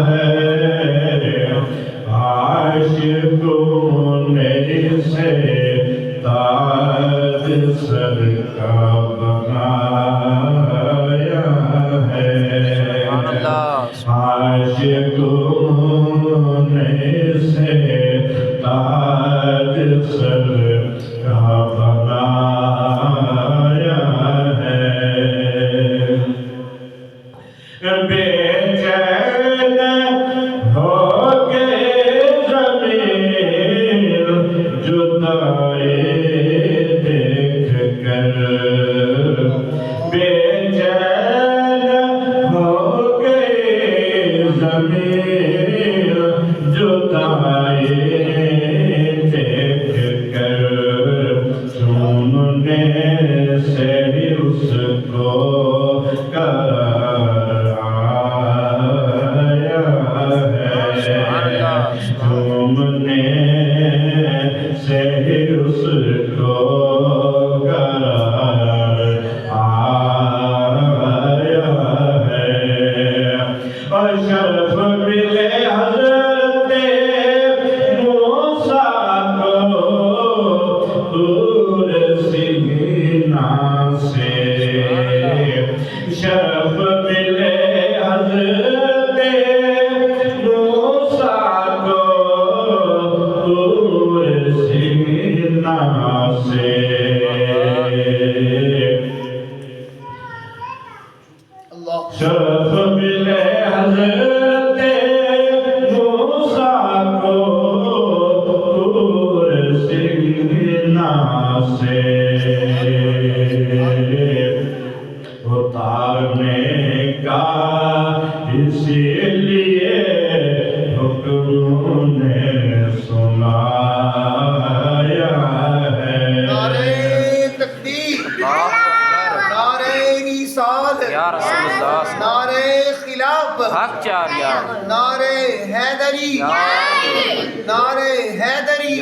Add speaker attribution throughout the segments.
Speaker 1: है, आशिकों ने इसे ताज सर का बनाया है। आशिकों ने इसे ताज सर का बनाया है। बेचैन हो गए ज़मीर जुदाई देख कर, बेचैन हो गए ज़मीर जुदाई देख कर, सुनने से ही उसको करार आया है। तुमने से ही उसको करार आया है। और शर्फ मिले हज़रते मूसा को दूर सीना से, शर्फ मिले हज़रते मूसा को दूर सीना से। शर्फ मिले हज़रते मूसा को दूर सीना से, उतारने का इसीलिए हुक्म ने सुनाया है।
Speaker 2: नारे तकबीर, नारे रिसालत, नारे खिलाफ, नारे हैदरी, नारे हैदरी,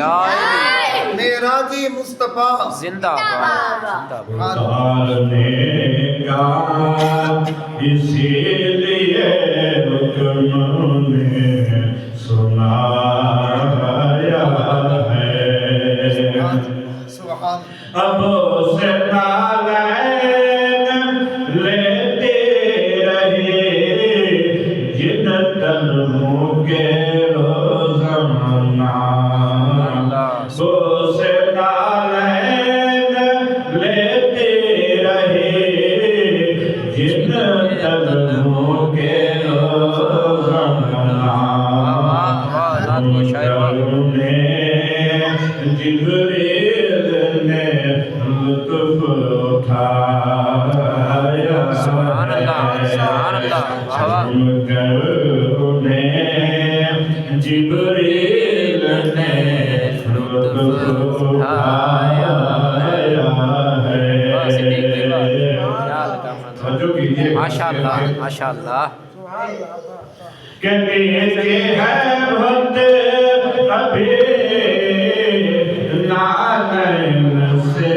Speaker 2: मेराजी मुस्तफा
Speaker 3: जिंदाबाद।
Speaker 1: उतारने का इसीलिए हुक्म ने सुनाया है।
Speaker 2: सुभान
Speaker 1: अब से नालैन लेते रहे जिन तन्हों के रोज़ाना, वो से नालैन लेते रहे जिन तन्हों के रोज़ाना। उन्होंने जिब्रील ने लुत्फ़ उठाया है। उन्हें जिब्रील ने लुत्फ़ उठाया है।
Speaker 3: माशाअल्लाह माशाअल्लाह।
Speaker 1: कहते हैं बहुत अभी नालैन से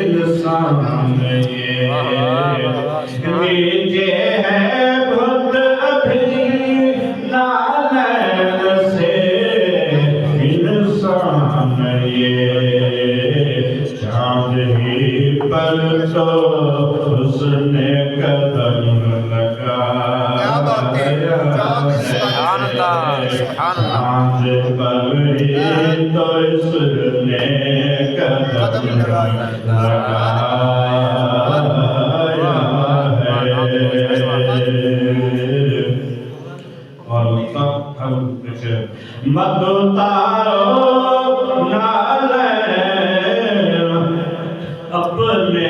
Speaker 1: इंसान ये नीचे है बहुत अभी नालैन से इंसान ये, चाँद ही पर तो उसने कदम लगाया है। चाँद पर ही तो इसने कदम लगाया है। और मत उतारो नालैन अपने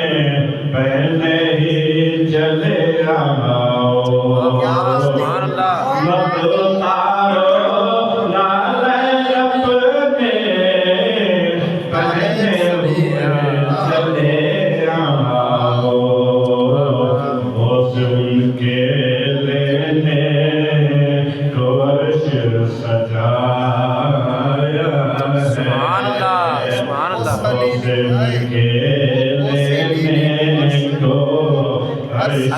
Speaker 1: पहले ही चले आओ। मत उतारो नालैन अपने पहले ही चले आओ। उनके लेने को अर्श सजाया है। उनके लेने को अर्श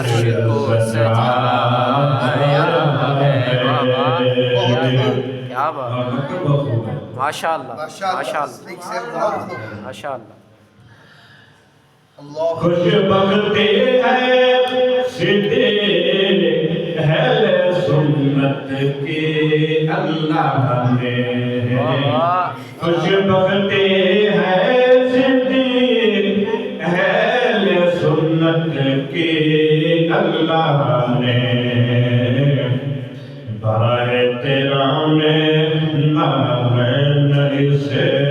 Speaker 1: सजाया
Speaker 3: ماشاءاللہ
Speaker 2: ماشاءاللہ
Speaker 3: ماشاءاللہ
Speaker 2: صدیق سے بہت خوب
Speaker 3: ماشاءاللہ
Speaker 2: اللہ
Speaker 1: خوش بختی ہے صدیق اہل سنت کی اللہ نے خوش بختی ہے صدیق اہل سنت کی اللہ نے برائے تیرا میں نہ ہے نہ اسے